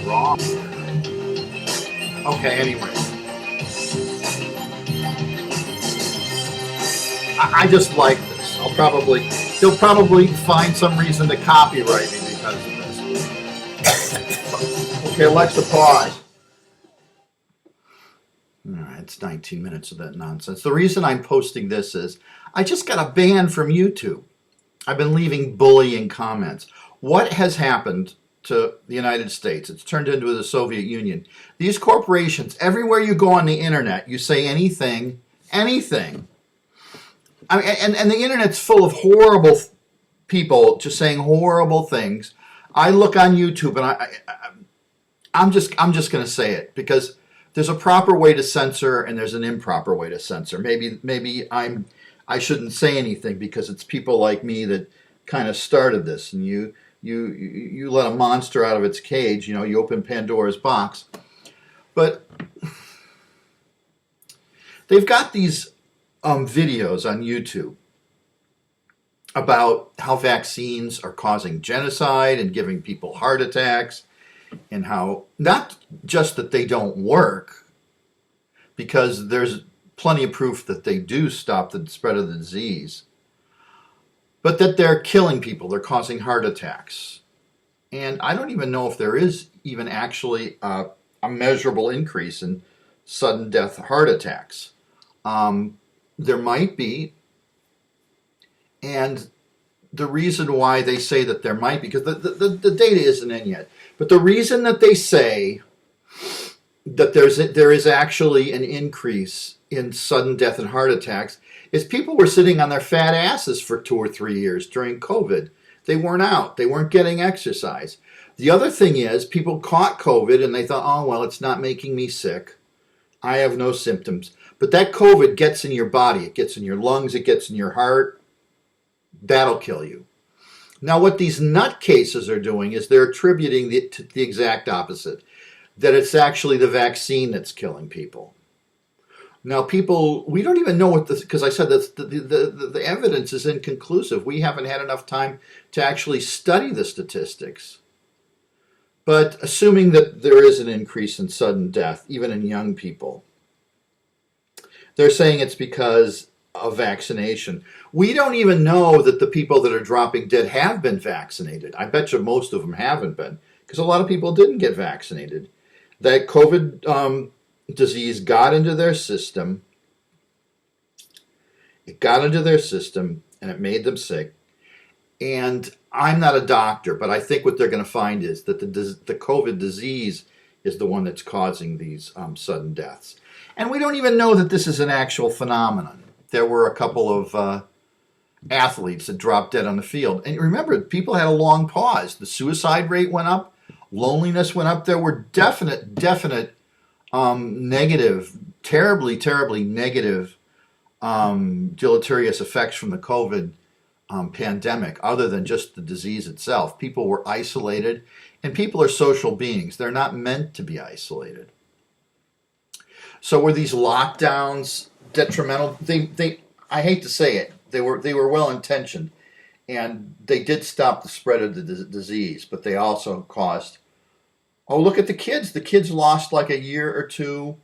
wrong? Okay, anyway. I just like this. They'll probably find some reason to copyright me because of this. Okay, Alexa, pause. It's 19 minutes of that nonsense. The reason I'm posting this is I just got a ban from YouTube. I've been leaving bullying comments. What has happened to the United States? It's turned into the Soviet Union. These corporations, everywhere you go on the internet, you say anything. I mean, and the internet's full of horrible people just saying horrible things. I look on YouTube and I'm just going to say it because there's a proper way to censor and there's an improper way to censor. Maybe I shouldn't say anything because it's people like me that kind of started this, and you let a monster out of its cage. You know, you open Pandora's box. But they've got these videos on YouTube about how vaccines are causing genocide and giving people heart attacks, and how not just that they don't work, because there's plenty of proof that they do stop the spread of the disease, but that they're killing people, they're causing heart attacks. And I don't even know if there is even actually a measurable increase in sudden death heart attacks. There might be, and the reason why they say that there might be, because the data isn't in yet, but the reason that they say that there is actually an increase in sudden death and heart attacks is people were sitting on their fat asses for 2 or 3 years during COVID. They weren't out. They weren't getting exercise. The other thing is people caught COVID and they thought, oh, well, it's not making me sick. I have no symptoms. But that COVID gets in your body. It gets in your lungs. It gets in your heart. That'll kill you. Now, what these nutcases are doing is they're attributing the exact opposite, that it's actually the vaccine that's killing people. Now, we don't even know what this, because I said that the evidence is inconclusive. We haven't had enough time to actually study the statistics. But assuming that there is an increase in sudden death, even in young people, they're saying it's because of vaccination. We don't even know that the people that are dropping dead have been vaccinated. I bet you most of them haven't been, because a lot of people didn't get vaccinated. That COVID disease got into their system. It got into their system and it made them sick. And I'm not a doctor, but I think what they're going to find is that the COVID disease is the one that's causing these sudden deaths. And we don't even know that this is an actual phenomenon. There were a couple of athletes that dropped dead on the field. And remember, people had a long pause. The suicide rate went up. Loneliness went up. There were definite negative, terribly negative deleterious effects from the COVID pandemic, other than just the disease itself. People were isolated, and people are social beings. They're not meant to be isolated. So were these lockdowns detrimental? I hate to say it, they were well intentioned, and they did stop the spread of the disease, but they also caused. Oh, look at the kids. The kids lost like a year or two.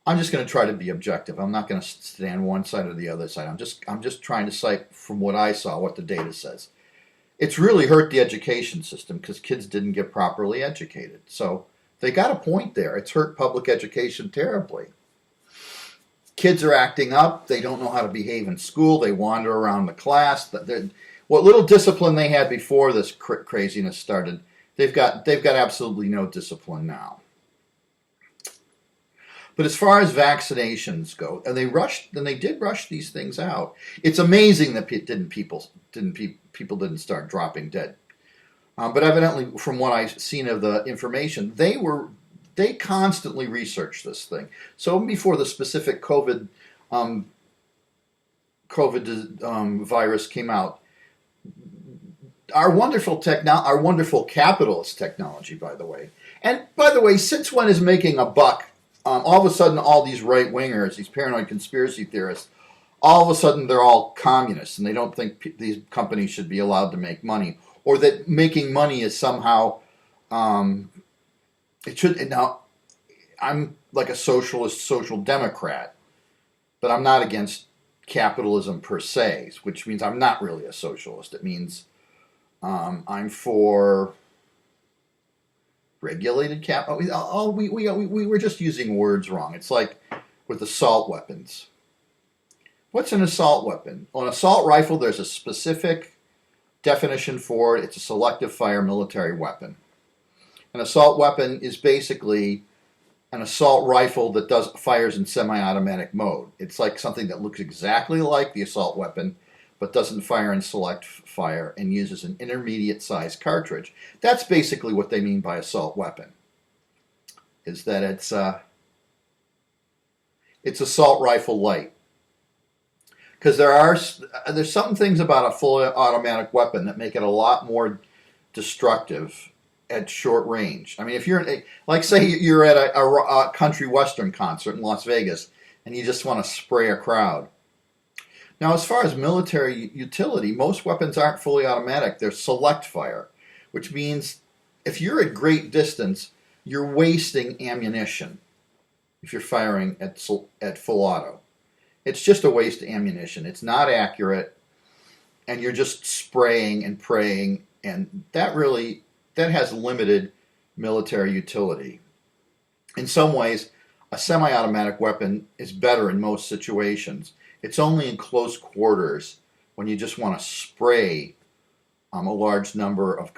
I'm just going to try to be objective. I'm not going to stand one side or the other side. I'm just trying to cite from what I saw, what the data says. It's really hurt the education system because kids didn't get properly educated. So they got a point there. It's hurt public education terribly. Kids are acting up. They don't know how to behave in school. They wander around the class. What little discipline they had before this craziness started, they've got absolutely no discipline now. But as far as vaccinations go, and they did rush these things out. It's amazing that people didn't start dropping dead. But evidently, from what I've seen of the information, they constantly researched this thing. So before the specific COVID virus came out, our wonderful capitalist technology, by the way. And by the way, since when is making a buck? All of a sudden, all these right-wingers, these paranoid conspiracy theorists, all of a sudden they're all communists, and they don't think these companies should be allowed to make money, or that making money is somehow it should. Now, I'm like a socialist, social democrat, but I'm not against capitalism per se, which means I'm not really a socialist. It means I'm for regulated cap. We were just using words wrong. It's like with assault weapons. What's an assault weapon? Well, an assault rifle, there's a specific definition for it. It's a selective fire military weapon. An assault weapon is basically an assault rifle that fires in semi-automatic mode. It's like something that looks exactly like the assault weapon, but doesn't fire in select fire and uses an intermediate size cartridge. That's basically what they mean by assault weapon. Is that it's assault rifle light. Because there's some things about a fully automatic weapon that make it a lot more destructive at short range. I mean, if you're like say you're at a country western concert in Las Vegas and you just want to spray a crowd. Now, as far as military utility, most weapons aren't fully automatic. They're select fire, which means if you're at great distance, you're wasting ammunition if you're firing at full auto. It's just a waste of ammunition. It's not accurate, and you're just spraying and praying, and that has limited military utility. In some ways, a semi-automatic weapon is better in most situations. It's only in close quarters when you just want to spray a large number of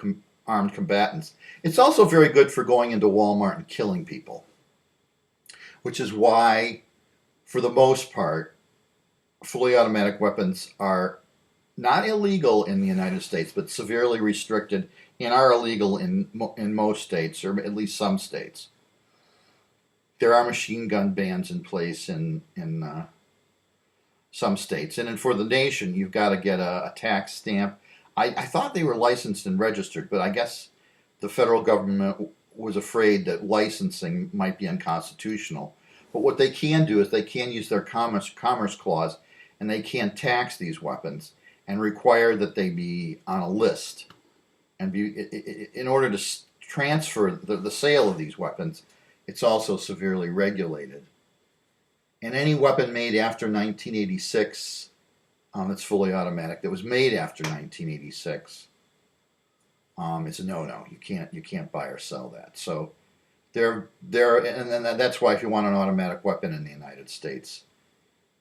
armed combatants. It's also very good for going into Walmart and killing people, which is why, for the most part, fully automatic weapons are not illegal in the United States, but severely restricted and are illegal in most states, or at least some states. There are machine gun bans in place in some states. And then for the nation, you've got to get a tax stamp. I thought they were licensed and registered, but I guess the federal government was afraid that licensing might be unconstitutional. But what they can do is they can use their commerce clause, and they can tax these weapons and require that they be on a list. And in order to transfer the sale of these weapons, it's also severely regulated. And any weapon made after 1986 that's fully automatic, that was made after 1986, it's a no-no. You can't buy or sell that. So and that's why if you want an automatic weapon in the United States,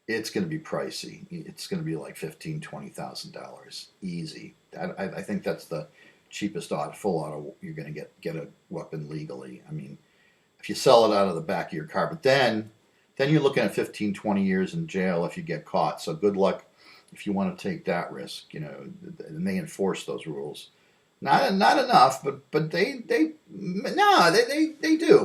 it's going to be pricey. It's going to be like $15,000, $20,000 easy. I think that's the cheapest full auto you're going to get a weapon legally. I mean, if you sell it out of the back of your car, but then you're looking at 15, 20 years in jail if you get caught. So good luck if you want to take that risk. And they enforce those rules. Not enough, but they do.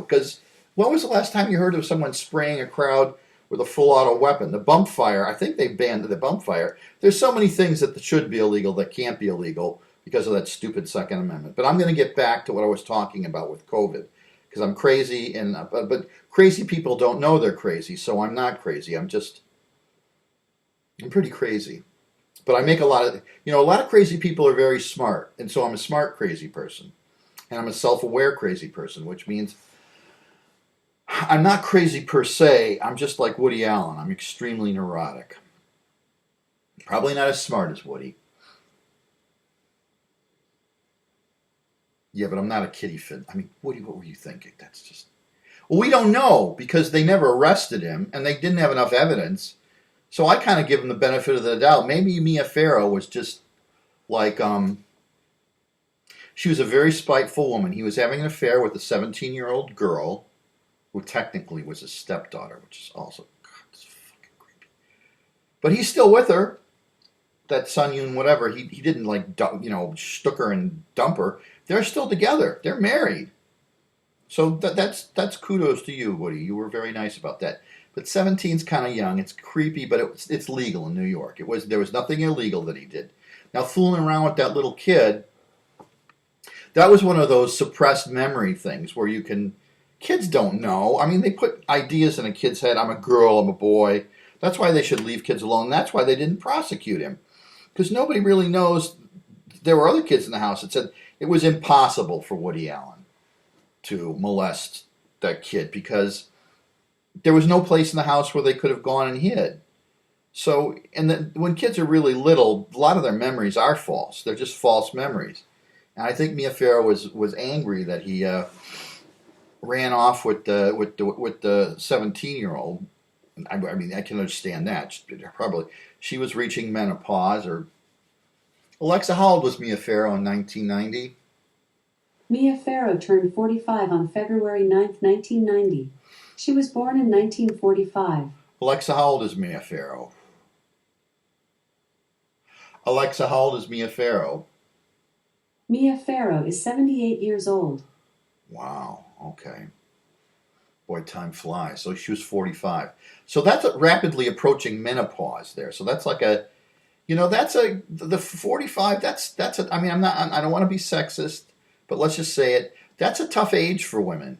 Because when was the last time you heard of someone spraying a crowd with a full auto weapon? The bump fire, I think they banned the bump fire. There's so many things that should be illegal that can't be illegal because of that stupid Second Amendment. But I'm going to get back to what I was talking about with COVID, because I'm crazy, but crazy people don't know they're crazy, so I'm not crazy. I'm pretty crazy. But I make a lot of crazy people are very smart, and so I'm a smart crazy person. And I'm a self-aware crazy person, which means I'm not crazy per se. I'm just like Woody Allen. I'm extremely neurotic. Probably not as smart as Woody. Yeah, but I'm not a kitty fit. I mean, Woody, what were you thinking? That's just... Well, we don't know because they never arrested him and they didn't have enough evidence. So I kind of give him the benefit of the doubt. Maybe Mia Farrow was just like, she was a very spiteful woman. He was having an affair with a 17-year-old girl who technically was his stepdaughter, which is also, God, it's fucking creepy. But he's still with her. That Sun Yoon, whatever, he didn't shtook her and dump her. They're still together. They're married. So that's kudos to you, Woody. You were very nice about that. But 17's kind of young. It's creepy, but it's legal in New York. There was nothing illegal that he did. Now, fooling around with that little kid, that was one of those suppressed memory things where kids don't know. I mean, they put ideas in a kid's head. I'm a girl, I'm a boy. That's why they should leave kids alone. That's why they didn't prosecute him. Because nobody really knows. There were other kids in the house that said it was impossible for Woody Allen to molest that kid because there was no place in the house where they could have gone and hid. So, and when kids are really little, a lot of their memories are false. They're just false memories. And I think Mia Farrow was angry that he ran off with the 17-year-old. I mean, I can understand that. Probably she was reaching menopause. Or Alexa, how old was Mia Farrow in 1990? Mia Farrow turned 45 on February 9, 1990. She was born in 1945. Alexa, how old is Mia Farrow? Alexa, how old is Mia Farrow? Mia Farrow is 78 years old. Wow, okay. Boy, time flies. So she was 45. So that's rapidly approaching menopause there. So that's like the 45, I mean, I don't want to be sexist, but let's just say it. That's a tough age for women,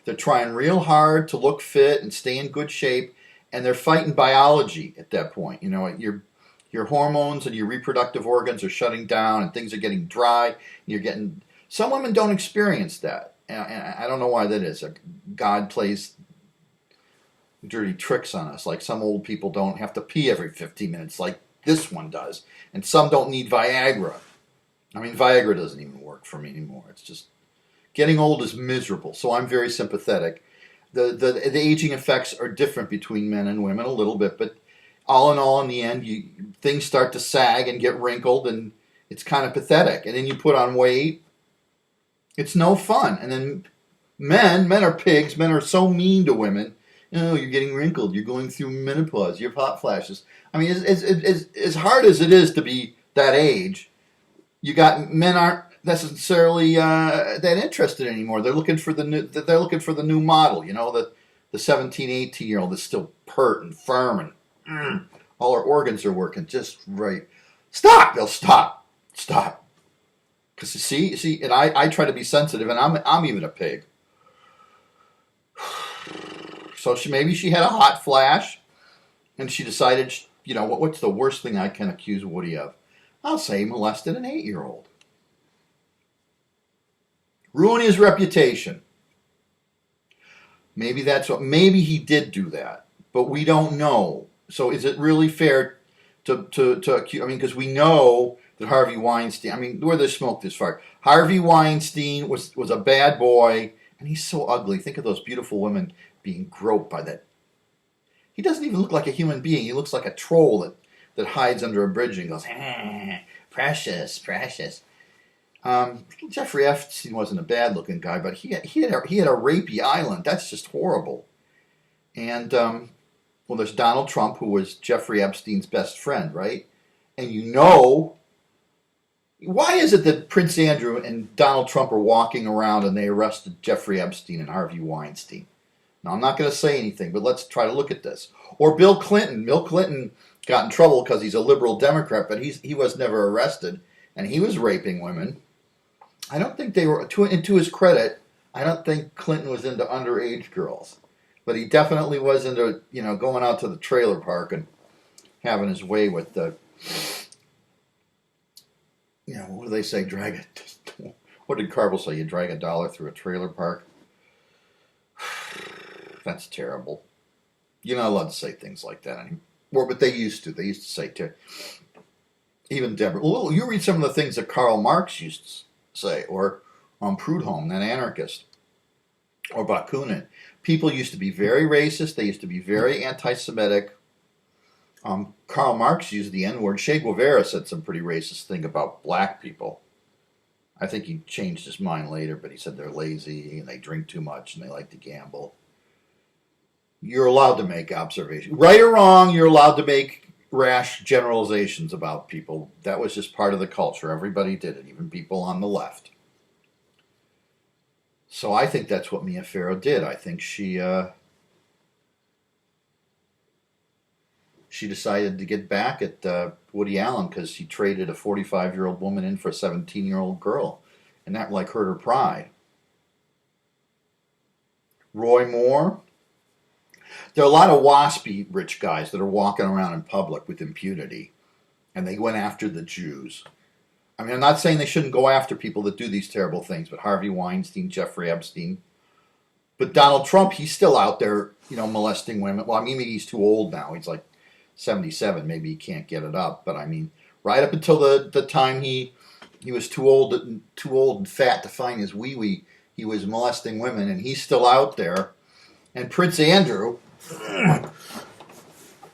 They're trying real hard to look fit and stay in good shape, and they're fighting biology at that point. Your hormones and your reproductive organs are shutting down and things are getting dry. Some women don't experience that. And I don't know why that is. God plays dirty tricks on us. Like some old people don't have to pee every 15 minutes like this one does. And some don't need Viagra. I mean, Viagra doesn't even work for me anymore. It's just, getting old is miserable. So I'm very sympathetic. The aging effects are different between men and women a little bit, but all in all, in the end, things start to sag and get wrinkled, and it's kind of pathetic. And then you put on weight. It's no fun. And then men are pigs. Men are so mean to women. You're getting wrinkled. You're going through menopause. You have hot flashes. I mean, as hard as it is to be that age, men aren't necessarily that interested anymore. They're looking for the new model. The 17, 18-year-old that's still pert and firm and all her organs are working just right. Stop! They'll stop. Because you see, and I try to be sensitive, and I'm even a pig. So maybe she had a hot flash, and she decided, what's the worst thing I can accuse Woody of? I'll say he molested an 8-year-old. Ruin his reputation. Maybe he did do that, but we don't know. So is it really fair to accuse? I mean, because we know that Harvey Weinstein. I mean, where there's smoke, there's fire. Harvey Weinstein was a bad boy, and he's so ugly. Think of those beautiful women being groped by that. He doesn't even look like a human being. He looks like a troll that hides under a bridge and goes, precious. Jeffrey Epstein wasn't a bad-looking guy, but he had a rapey island. That's just horrible. And there's Donald Trump, who was Jeffrey Epstein's best friend, right? And why is it that Prince Andrew and Donald Trump are walking around and they arrested Jeffrey Epstein and Harvey Weinstein? Now, I'm not going to say anything, but let's try to look at this. Or Bill Clinton. Bill Clinton got in trouble because he's a liberal Democrat, but he was never arrested, and he was raping women. I don't think they were, to his credit, I don't think Clinton was into underage girls. But he definitely was into, going out to the trailer park and having his way with the, what do they say, what did Carvel say, you drag $1 through a trailer park? That's terrible. You're not allowed to say things like that anymore. But they used to. They used to say, even Deborah. Well, you read some of the things that Karl Marx used to say, or Proudhon, that anarchist, or Bakunin. People used to be very racist. They used to be very anti-Semitic. Karl Marx used the N-word. Che Guevara said some pretty racist thing about black people. I think he changed his mind later, but he said they're lazy and they drink too much and they like to gamble. You're allowed to make observations. Right or wrong, you're allowed to make rash generalizations about people. That was just part of the culture. Everybody did it, even people on the left. So I think that's what Mia Farrow did. I think she decided to get back at Woody Allen because she traded a 45-year-old woman in for a 17-year-old girl. And that hurt her pride. Roy Moore. There are a lot of waspy rich guys that are walking around in public with impunity. And they went after the Jews. I mean, I'm not saying they shouldn't go after people that do these terrible things, but Harvey Weinstein, Jeffrey Epstein. But Donald Trump, he's still out there, molesting women. Well, I mean, maybe he's too old now. He's like 77. Maybe he can't get it up. But I mean, right up until the time he was too old and fat to find his wee-wee, he was molesting women, and he's still out there. And Prince Andrew,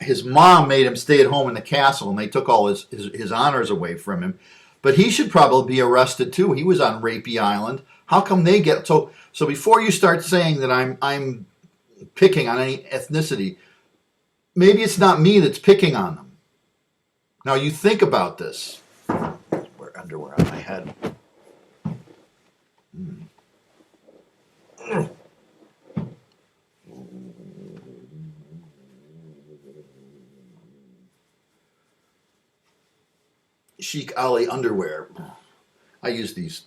his mom made him stay at home in the castle, and they took all his honors away from him. But he should probably be arrested too. He was on Rapey Island. How come they get so before you start saying that I'm picking on any ethnicity, maybe it's not me that's picking on them. Now you think about this. Wear underwear on my head. Chic Ali underwear. I use these.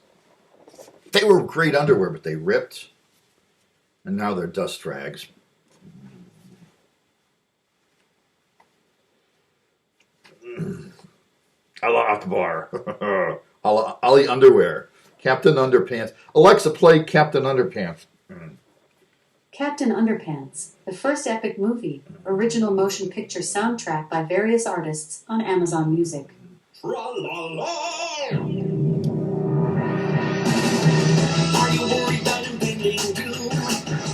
They were great underwear, but they ripped, and now they're dust rags. Allah Akbar. Ali underwear. Captain Underpants. Alexa, play Captain Underpants. Captain Underpants, the first epic movie, original motion picture soundtrack by various artists on Amazon Music. Tra-la-la. Are you worried about impending doom?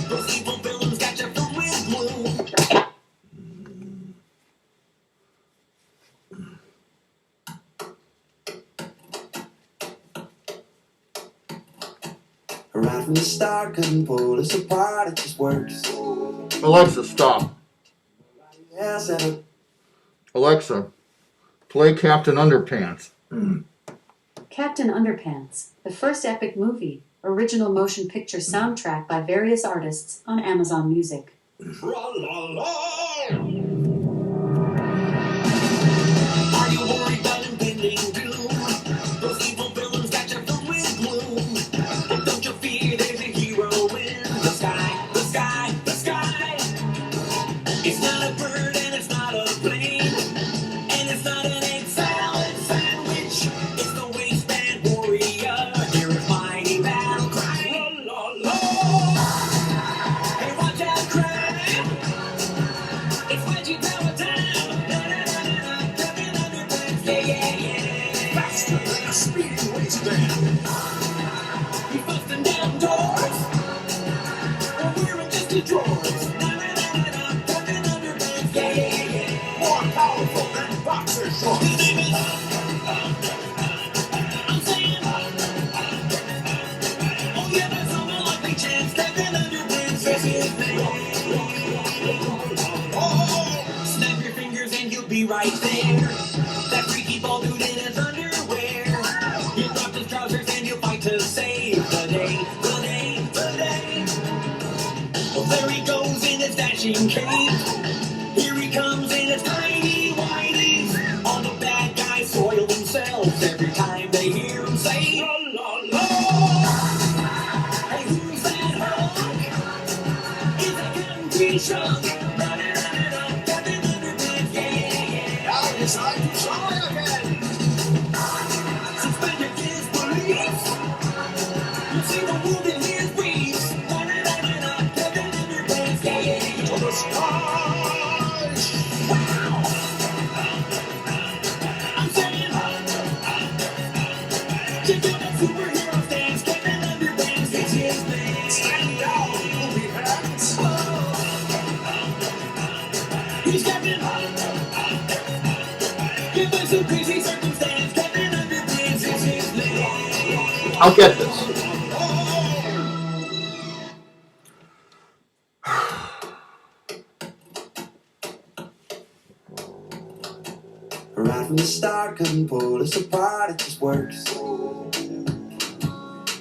Those evil villains got you filled with gloom. Right from the start, couldn't pull us apart, it just works. Alexa, stop. Yes, Alexa, play Captain Underpants. Captain Underpants, the first epic movie, original motion picture soundtrack by various artists on Amazon Music. Tra-la-la. Are you worried about impending doom? Those evil villains got you filled with gloom. And don't you fear, there's a hero in the sky, the sky, the sky. It's not a bird and it's not a plane, and it's not an egg salad sandwich. It's the wasteland warrior. Hear his mighty battle cry. La, la, la. Hey, watch out, cry. It's Wedgie Tower time. Na, na, na, na, na. Captain Underpants. Yeah, yeah, yeah. Faster than a speeding wasteland. He's busting down doors. We're wearing just his drawers. Na, na, na, na, na. Captain Underpants. Yeah, yeah, yeah. More powerful than boxer shorts. His name is. I'm saying. Oh yeah, there's some likely chance. Captain Underpants is his name. Snap your fingers and you'll be right there. That freaky bald dude in his underwear. You drop his trousers and you'll fight to save the day, the day, the day. Well, there he goes in his dashing cape. Here he comes in his tiny whities. All the bad guys soil themselves every time they hear him say, la, la, la. Hey, who's that hunk? Is that Captain Green Shrunk? Na, na, na, na, na. Captain Underpants, yeah, yeah, yeah. Now it's time to try again. Suspend your disbelief. You see the wound in his breeze. Na, na, na, na, na. Captain Underpants, yeah, yeah, yeah. To the skies. Wow. I'm saying, check out that superhero stance. Captain Underpants is his name. Stand down, movie fans. He's Captain. Give us a crazy circumstance. Captain Underpants is his name. I'll get this. Right from the start, couldn't pull us apart, it just works.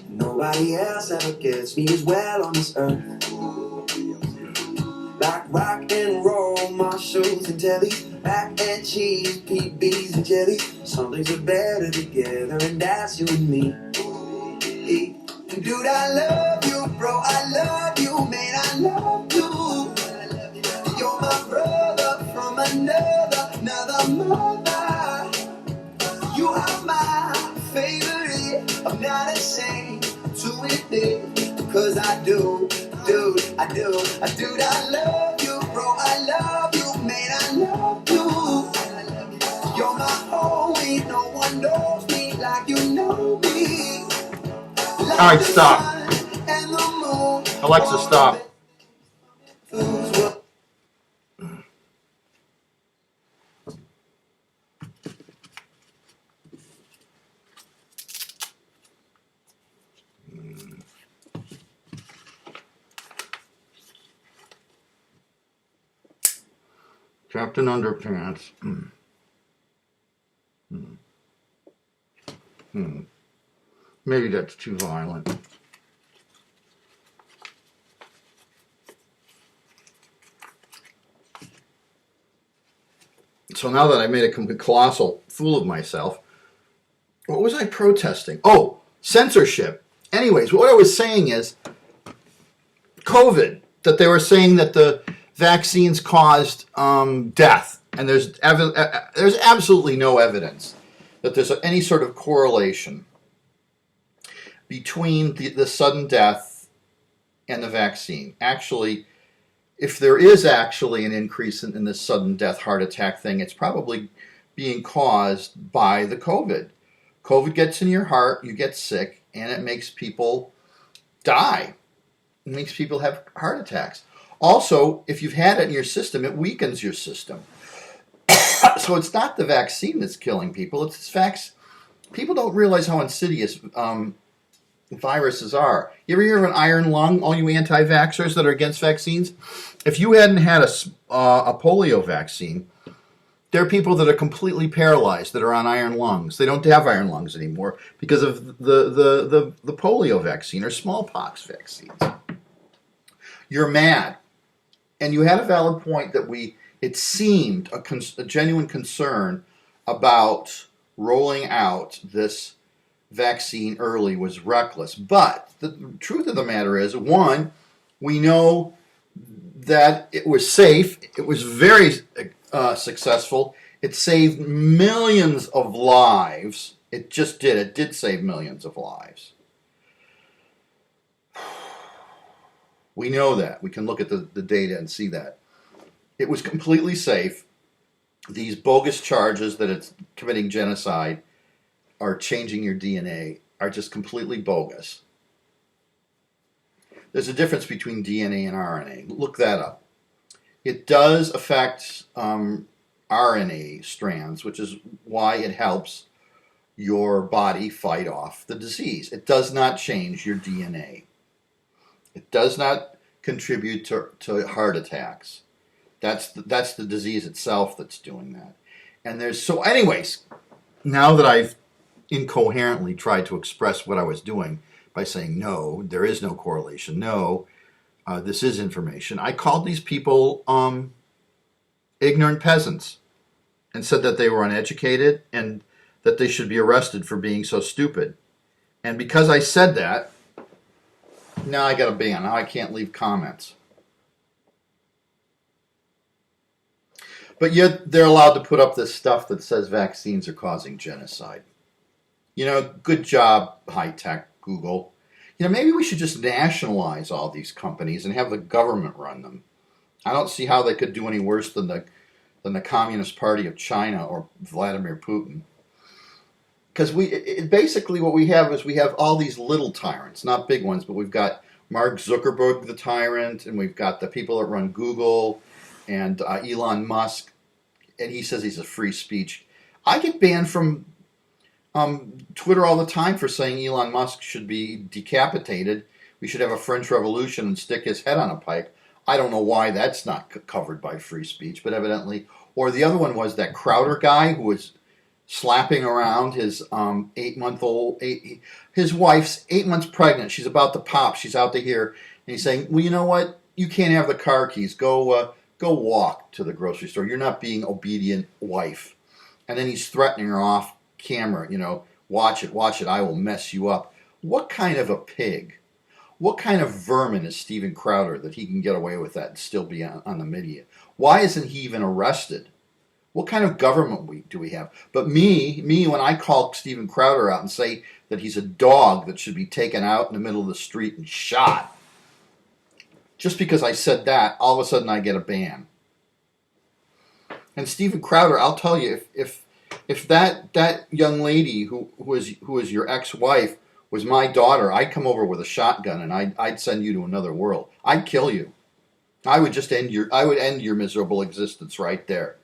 Nobody else ever gets me as well on this earth. Like rock and roll, Marshalls and tellies, mac and cheese, PBs and jellies. Some things are better together, and that's you and me. Dude, I love you, bro, I love you, man, I love you. You're my brother from another mother. You are my Dude, I love you, bro, I love you, man, I love you. You're my homie, no one knows me like you know me. All right, stop. Alexa, stop. Captain Underpants. Maybe that's too violent. So now that I made a colossal fool of myself, what was I protesting? Oh, censorship. Anyways, what I was saying is COVID, that they were saying that the vaccines caused death, and there's absolutely no evidence that there's any sort of correlation between the sudden death and the vaccine. Actually, if there is actually an increase in this sudden death heart attack thing, it's probably being caused by the COVID. COVID gets in your heart, you get sick, and it makes people die. It makes people have heart attacks. Also, if you've had it in your system, it weakens your system. So it's not the vaccine that's killing people. It's facts. People don't realize how insidious viruses are. You ever hear of an iron lung, all you anti-vaxxers that are against vaccines? If you hadn't had a polio vaccine, there are people that are completely paralyzed that are on iron lungs. They don't have iron lungs anymore because of the polio vaccine or smallpox vaccines. You're mad. And you had a valid point that it seemed a genuine concern about rolling out this vaccine early was reckless. But the truth of the matter is, one, we know that it was safe. It was very successful. It saved millions of lives. It just did. It did save millions of lives. We know that. We can look at the data and see that. It was completely safe. These bogus charges that it's committing genocide or changing your DNA are just completely bogus. There's a difference between DNA and RNA. Look that up. It does affect RNA strands, which is why it helps your body fight off the disease. It does not change your DNA. It does not contribute to heart attacks. That's the disease itself that's doing that. And anyways, now that I've incoherently tried to express what I was doing by saying, no, there is no correlation. No, this is information. I called these people ignorant peasants and said that they were uneducated and that they should be arrested for being so stupid. And because I said that, now I got a ban. Now I can't leave comments. But yet they're allowed to put up this stuff that says vaccines are causing genocide. You know, good job, high-tech Google. You know, maybe we should just nationalize all these companies and have the government run them. I don't see how they could do any worse than the Communist Party of China or Vladimir Putin. Because basically what we have is we have all these little tyrants, not big ones, but we've got Mark Zuckerberg, the tyrant, and we've got the people that run Google, and Elon Musk, and he says he's a free speech. I get banned from Twitter all the time for saying Elon Musk should be decapitated. We should have a French Revolution and stick his head on a pike. I don't know why that's not covered by free speech, but evidently. Or the other one was that Crowder guy who was slapping around his 8-month-old, his wife's 8 months pregnant. She's about to pop. She's out to here. And he's saying, well, you know what? You can't have the car keys. Go walk to the grocery store. You're not being obedient wife. And then he's threatening her off camera. You know, watch it. I will mess you up. What kind of a pig? What kind of vermin is Steven Crowder that he can get away with that and still be on the media? Why isn't he even arrested? What kind of government do we have? But me, when I call Steven Crowder out and say that he's a dog that should be taken out in the middle of the street and shot, just because I said that, all of a sudden I get a ban. And Steven Crowder, I'll tell you, if that young lady who is your ex-wife was my daughter, I'd come over with a shotgun and I'd send you to another world. I'd kill you. I would end your miserable existence right there.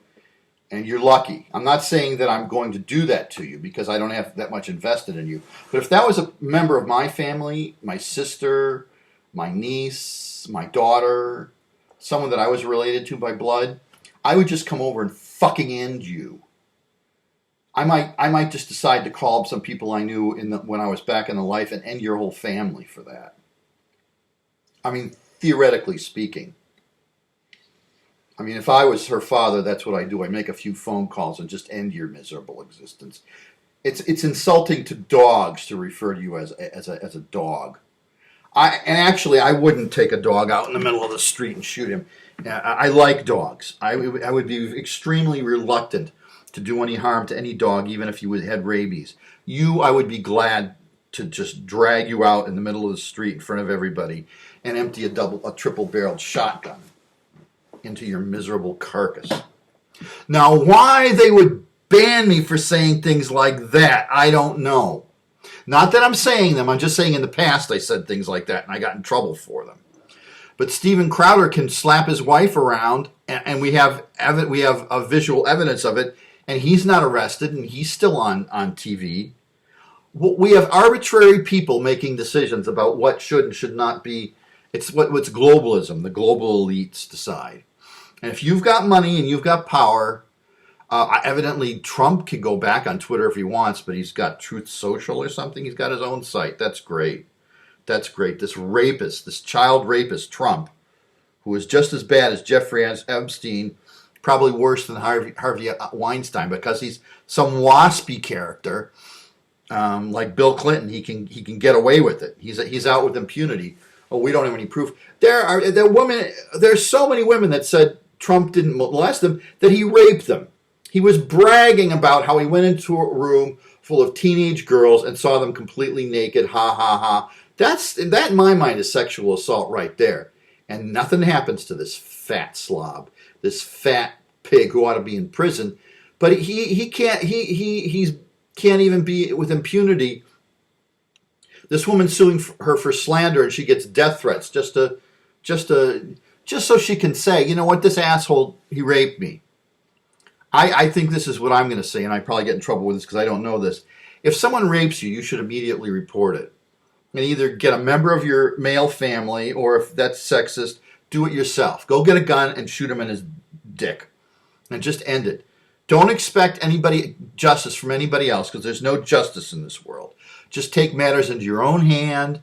And you're lucky. I'm not saying that I'm going to do that to you because I don't have that much invested in you. But if that was a member of my family, my sister, my niece, my daughter, someone that I was related to by blood, I would just come over and fucking end you. I might just decide to call up some people I knew when I was back in the life and end your whole family for that. I mean, theoretically speaking. I mean, if I was her father, that's what I do. I make a few phone calls and just end your miserable existence. It's insulting to dogs to refer to you as a dog. I wouldn't take a dog out in the middle of the street and shoot him. I like dogs. I would be extremely reluctant to do any harm to any dog, even if you had rabies. I would be glad to just drag you out in the middle of the street in front of everybody and empty a triple-barreled shotgun into your miserable carcass. Now, why they would ban me for saying things like that, I don't know. Not that I'm saying them, I'm just saying in the past I said things like that and I got in trouble for them. But Steven Crowder can slap his wife around, and we have a visual evidence of it, and he's not arrested, and he's still on TV. We have arbitrary people making decisions about what should and should not be. It's what's globalism. The global elites decide. And if you've got money and you've got power, evidently Trump can go back on Twitter if he wants, but he's got Truth Social or something. He's got his own site. That's great. That's great. This rapist, this child rapist, Trump, who is just as bad as Jeffrey Epstein, probably worse than Harvey Weinstein, because he's some waspy character, like Bill Clinton. He can get away with it. He's out with impunity. Oh, we don't have any proof. There's so many women that said Trump didn't molest them, that he raped them. He was bragging about how he went into a room full of teenage girls and saw them completely naked. Ha ha ha. That in my mind is sexual assault right there. And nothing happens to this fat slob, this fat pig who ought to be in prison. But he can't even be with impunity. This woman suing her for slander, and she gets death threats just so she can say, you know what, this asshole, he raped me. I think this is what I'm going to say, and I probably get in trouble with this because I don't know this. If someone rapes you, you should immediately report it. And either get a member of your male family, or if that's sexist, do it yourself. Go get a gun and shoot him in his dick. And just end it. Don't expect justice from anybody else, because there's no justice in this world. Just take matters into your own hand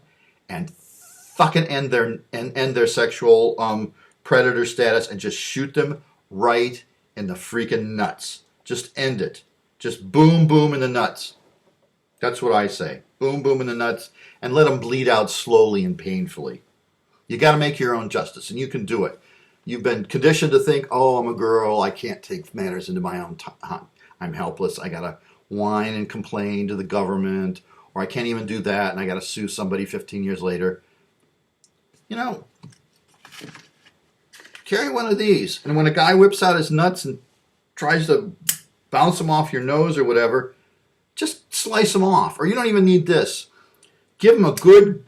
and fucking end their sexual predator status and just shoot them right in the freaking nuts. Just end it. Just boom, boom in the nuts. That's what I say. Boom, boom in the nuts, and let them bleed out slowly and painfully. You got to make your own justice, and you can do it. You've been conditioned to think, oh, I'm a girl, I can't take matters into my own time. I'm helpless. I got to whine and complain to the government, or I can't even do that, and I got to sue somebody 15 years later. You know, carry one of these, and when a guy whips out his nuts and tries to bounce them off your nose or whatever, just slice them off. Or you don't even need this. Give him a good,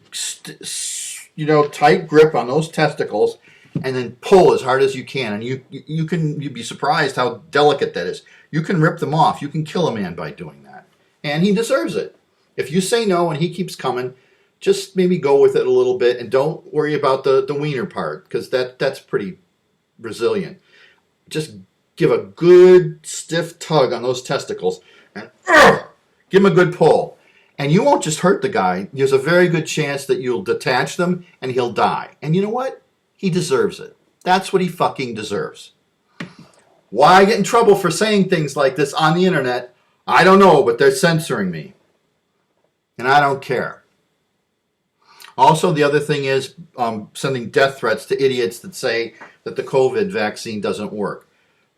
tight grip on those testicles, and then pull as hard as you can. And you'd be surprised how delicate that is. You can rip them off. You can kill a man by doing that. And he deserves it. If you say no and he keeps coming, just maybe go with it a little bit, and don't worry about the wiener part, because that's pretty resilient. Just give a good stiff tug on those testicles and give him a good pull. And you won't just hurt the guy. There's a very good chance that you'll detach them and he'll die. And you know what? He deserves it. That's what he fucking deserves. Why I get in trouble for saying things like this on the internet, I don't know, but they're censoring me. And I don't care. Also, the other thing is sending death threats to idiots that say that the COVID vaccine doesn't work.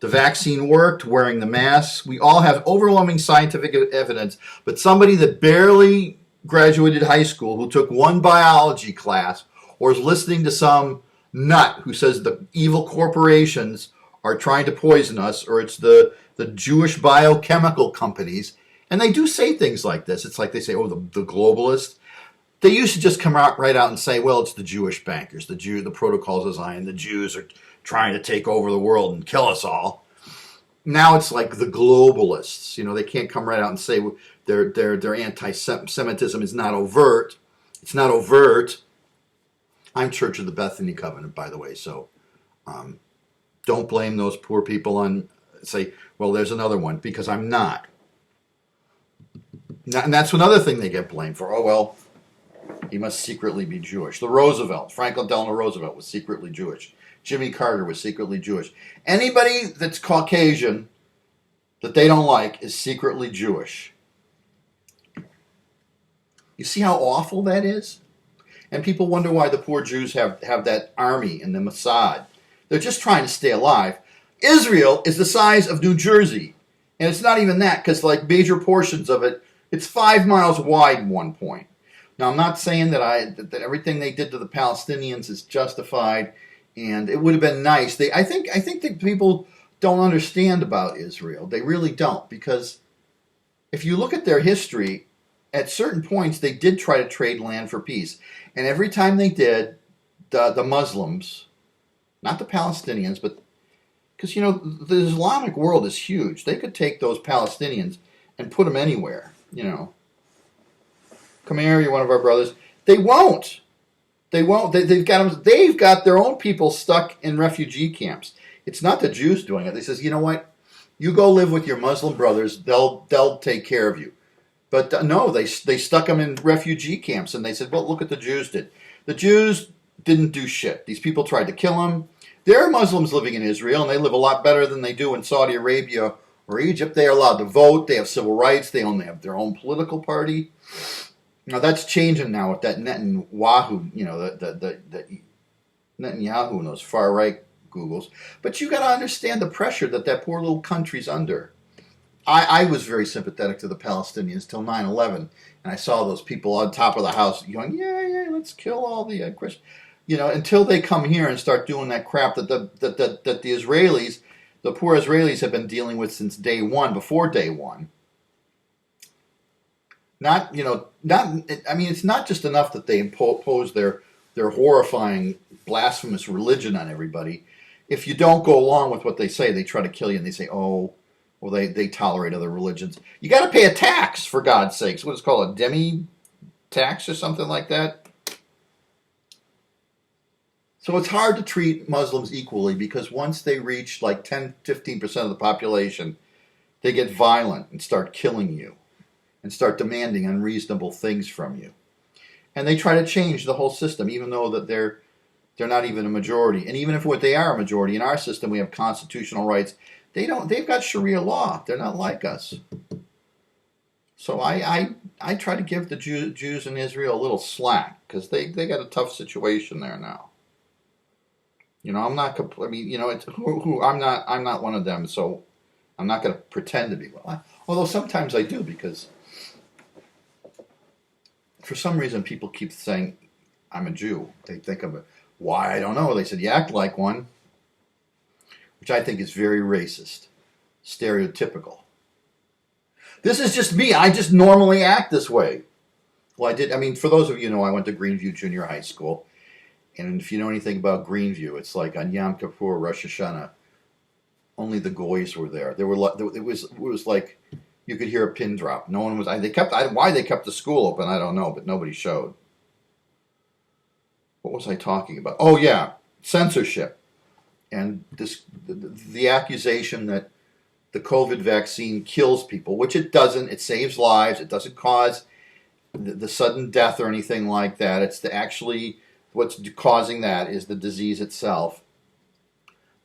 The vaccine worked, wearing the masks. We all have overwhelming scientific evidence, but somebody that barely graduated high school, who took one biology class, or is listening to some nut who says the evil corporations are trying to poison us, or it's the Jewish biochemical companies. And they do say things like this. It's like they say, oh, the globalists. They used to just come out right out and say, well, it's the Jewish bankers, the protocols of Zion, the Jews are trying to take over the world and kill us all. Now it's like the globalists. You know, they can't come right out and say their anti-Semitism is not overt. It's not overt. I'm Church of the Bethany Covenant, by the way, so don't blame those poor people on, say, well, there's another one, because I'm not. And that's another thing they get blamed for. Oh, well, he must secretly be Jewish. Franklin Delano Roosevelt was secretly Jewish. Jimmy Carter was secretly Jewish. Anybody that's Caucasian that they don't like is secretly Jewish. You see how awful that is? And people wonder why the poor Jews have that army and the Mossad. They're just trying to stay alive. Israel is the size of New Jersey. And it's not even that, because like major portions of it, it's 5 miles wide at one point. Now, I'm not saying that everything they did to the Palestinians is justified, and it would have been nice. I think that people don't understand about Israel. They really don't, because if you look at their history, at certain points they did try to trade land for peace, and every time they did, the Muslims, not the Palestinians, but because you know the Islamic world is huge, they could take those Palestinians and put them anywhere. You know, come here, you're one of our brothers. They won't. They won't. They've got their own people stuck in refugee camps. It's not the Jews doing it. They says, you know what? You go live with your Muslim brothers. They'll take care of you. But no, they stuck them in refugee camps, and they said, well, look what the Jews did. The Jews didn't do shit. These people tried to kill them. There are Muslims living in Israel, and they live a lot better than they do in Saudi Arabia or Egypt. They are allowed to vote. They have civil rights. They only have their own political party. Now that's changing now with that Netanyahu, you know, the Netanyahu and those far right Googles. But you got to understand the pressure that poor little country's under. I was very sympathetic to the Palestinians till 9/11, and I saw those people on top of the house going, yeah, let's kill all the Christians. You know, until they come here and start doing that crap that the Israelis, the poor Israelis, have been dealing with since day one, before day one. I mean, it's not just enough that they impose their horrifying, blasphemous religion on everybody. If you don't go along with what they say, they try to kill you, and they say, oh, well, they tolerate other religions. You got to pay a tax, for God's sakes. What is it called, a demi-tax or something like that? So it's hard to treat Muslims equally, because once they reach like 10, 15% of the population, they get violent and start killing you and start demanding unreasonable things from you. And they try to change the whole system, even though that they're not even a majority. And even if they are a majority, in our system we have constitutional rights. They've got Sharia law. They're not like us. So I try to give the Jews in Israel a little slack, because they got a tough situation there now. You know, I'm not. I mean, you know, I'm not one of them, so I'm not going to pretend to be. Although sometimes I do, because for some reason people keep saying I'm a Jew. They think of it. Why? I don't know. They said you act like one, which I think is very racist, stereotypical. This is just me. I just normally act this way. Well, I did. I mean, for those of you who know, I went to Greenview Junior High School. And if you know anything about Greenview, it's like on Yom Kippur, Rosh Hashanah, only the goys were there. It was like you could hear a pin drop. No one was. Why they kept the school open, I don't know, but nobody showed. What was I talking about? Oh yeah, censorship, and the accusation that the COVID vaccine kills people, which it doesn't. It saves lives. It doesn't cause the sudden death or anything like that. It's actually what's causing that is the disease itself.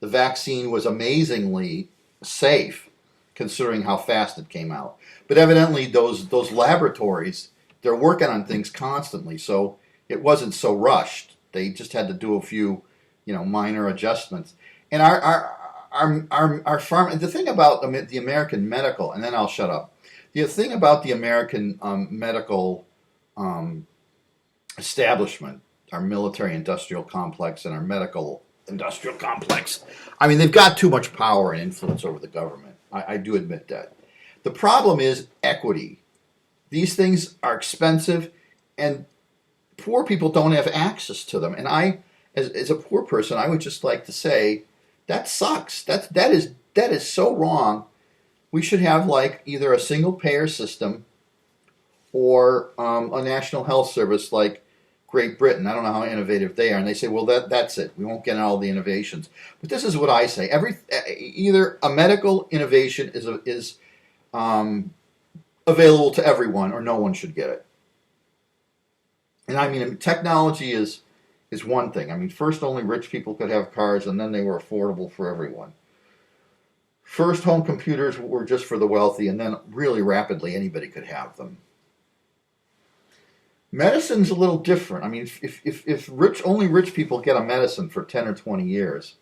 The vaccine was amazingly safe, considering how fast it came out. But evidently, those laboratories, they're working on things constantly, so it wasn't so rushed. They just had to do a few, minor adjustments. And our farm. The thing about the American medical, and then I'll shut up. The thing about the American medical establishment our military industrial complex and our medical industrial complex. I mean, they've got too much power and influence over the government. I do admit that. The problem is equity. These things are expensive, and poor people don't have access to them. And I, as a poor person, I would just like to say that sucks. That is so wrong. We should have like either a single payer system or a national health service like Great Britain. I don't know how innovative they are, and they say, well, that's it. We won't get all the innovations. But this is what I say: either a medical innovation is available to everyone, or no one should get it. And I mean, technology is one thing. I mean, first only rich people could have cars, and then they were affordable for everyone. First, home computers were just for the wealthy, and then really rapidly anybody could have them. Medicine's a little different. I mean, if only rich people get a medicine for 10 or 20 years,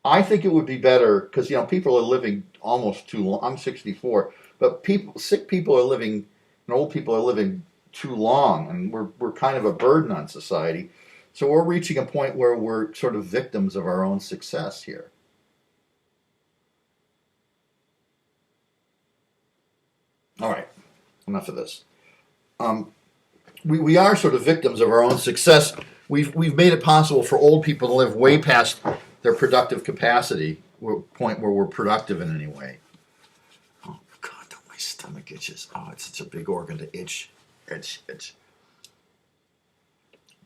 I think it would be better, because people are living almost too long. I'm 64, but sick people are living, and old people are living too long, and we're kind of a burden on society. So we're reaching a point where we're sort of victims of our own success here. All right, enough of this. We are sort of victims of our own success. We've made it possible for old people to live way past their productive capacity, point where we're productive in any way. Oh God, my stomach itches. Oh, it's such a big organ to itch.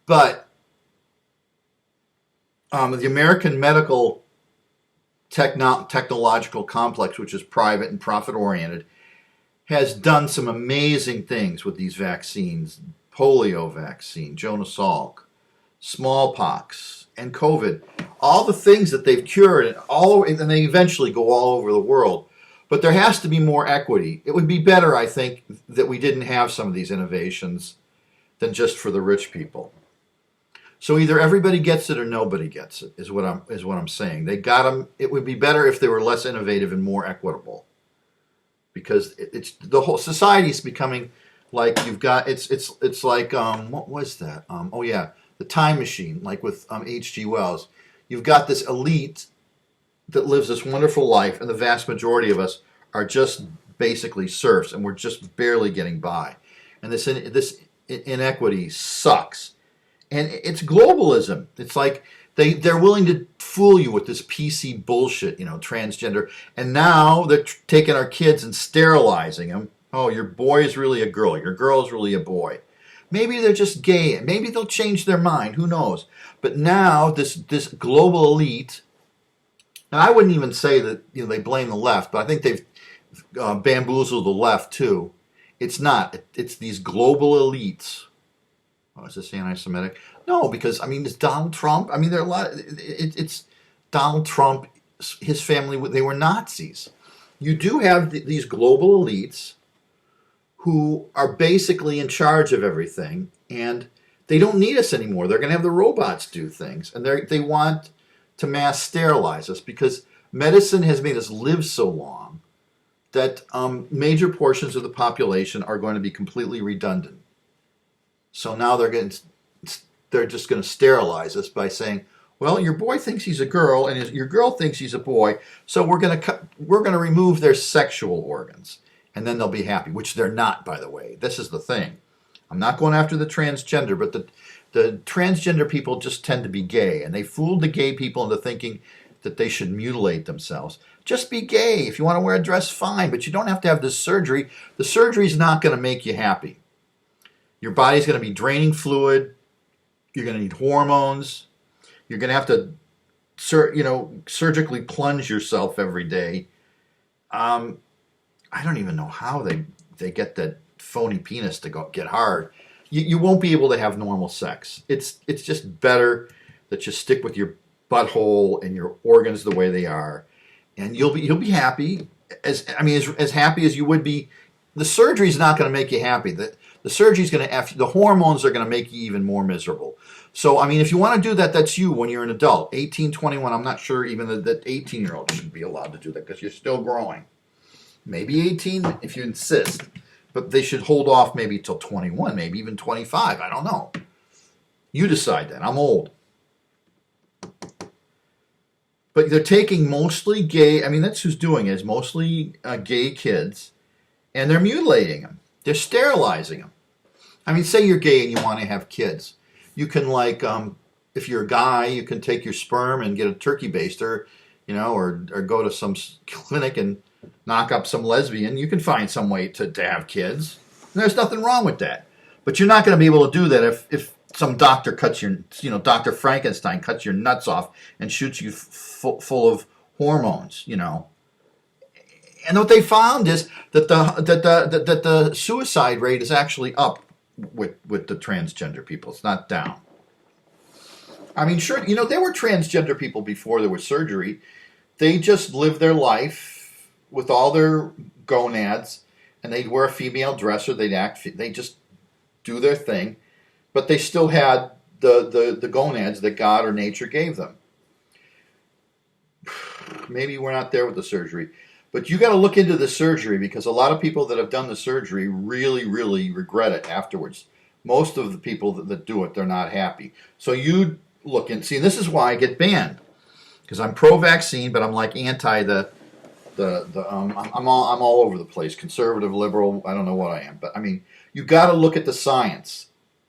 But the American medical technological complex, which is private and profit-oriented, has done some amazing things with these vaccines. Polio vaccine, Jonas Salk, smallpox, and COVID. All the things that they've cured, and they eventually go all over the world. But there has to be more equity. It would be better, I think, that we didn't have some of these innovations than just for the rich people. So either everybody gets it or nobody gets it, is what I'm saying. They got them. It would be better if they were less innovative and more equitable, because it's the whole society is becoming like you've got. It's like what was that? The Time Machine, like with H.G. Wells. You've got this elite that lives this wonderful life, and the vast majority of us are just basically serfs, and we're just barely getting by. And this inequity sucks. And it's globalism. It's like they're willing to fool you with this PC bullshit, transgender. And now they're taking our kids and sterilizing them. Oh, your boy is really a girl. Your girl is really a boy. Maybe they're just gay. Maybe they'll change their mind. Who knows? But now this global elite, and I wouldn't even say that they blame the left, but I think they've bamboozled the left too. It's not. It's these global elites. Oh, is this anti-Semitic? No, because it's Donald Trump. There are a lot. It's Donald Trump, his family. They were Nazis. You do have these global elites who are basically in charge of everything, and they don't need us anymore. They're going to have the robots do things, and they want to mass sterilize us because medicine has made us live so long that major portions of the population are going to be completely redundant. So now they're just going to sterilize us by saying, well, your boy thinks he's a girl and your girl thinks he's a boy, so we're going to remove their sexual organs, and then they'll be happy, which they're not, by the way. This is the thing. I'm not going after the transgender, but the transgender people just tend to be gay, and they fooled the gay people into thinking that they should mutilate themselves. Just be gay. If you want to wear a dress, fine, but you don't have to have this surgery. The surgery is not going to make you happy. Your body's going to be draining fluid. You're going to need hormones. You're going to have to, surgically plunge yourself every day. I don't even know how they get that phony penis to get hard. You won't be able to have normal sex. It's just better that you stick with your butthole and your organs the way they are, and you'll be happy as happy as you would be. The surgery's not going to make you happy. The surgery's going to the hormones are going to make you even more miserable. So, if you want to do that, that's you when you're an adult. 18, 21, I'm not sure even that 18-year-old should be allowed to do that because you're still growing. Maybe 18 if you insist. But they should hold off maybe till 21, maybe even 25. I don't know. You decide that. I'm old. But they're taking mostly gay, I mean, that's who's doing it, is mostly gay kids, and they're mutilating them. They're sterilizing them. I mean, say you're gay and you want to have kids. You can, like, if you're a guy, you can take your sperm and get a turkey baster, you know, or go to some clinic and knock up some lesbian. You can find some way to have kids. And there's nothing wrong with that. But you're not going to be able to do that if some doctor cuts your, you know, Dr. Frankenstein cuts your nuts off and shoots you full of hormones, you know. And what they found is that the suicide rate is actually up with the transgender people. It's not down. I mean, sure, you know, there were transgender people before there was surgery. They just lived their life with all their gonads, and they'd wear a female dress, or they just do their thing, but they still had the gonads that God or nature gave them. Maybe we're not there with the surgery, but you got to look into the surgery, because a lot of people that have done the surgery really, really regret it afterwards. Most of the people that do it, they're not happy. So you look and see, and this is why I get banned, because I'm pro-vaccine, but I'm like anti I'm all over the place, conservative, liberal, I don't know what I am, but I mean, you got to look at the science,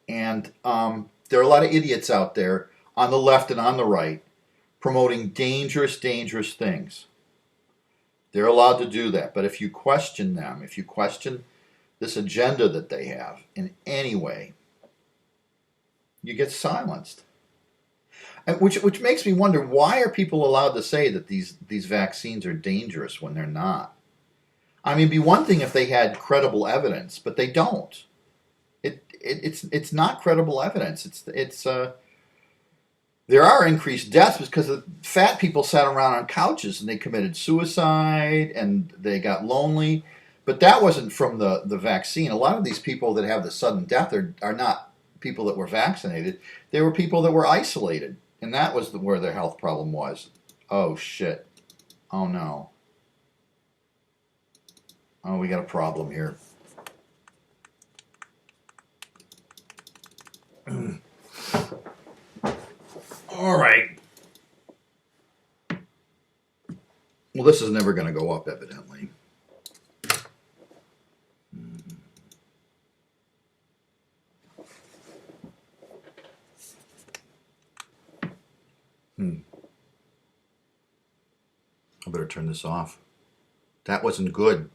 and there are a lot of idiots out there on the left and on the right promoting dangerous things. They're allowed to do that, but if you question them, if you question this agenda that they have in any way, you get silenced. Which makes me wonder, why are people allowed to say that these vaccines are dangerous when they're not? I mean, it'd be one thing if they had credible evidence, but they don't. It's not credible evidence. There are increased deaths because fat people sat around on couches and they committed suicide and they got lonely. But that wasn't from the vaccine. A lot of these people that have the sudden death are not people that were vaccinated. They were people that were isolated. And that was where their health problem was. Oh, shit. Oh, no. Oh, we got a problem here. All right. Well, this is never going to go up, evidently. I better turn this off. That wasn't good.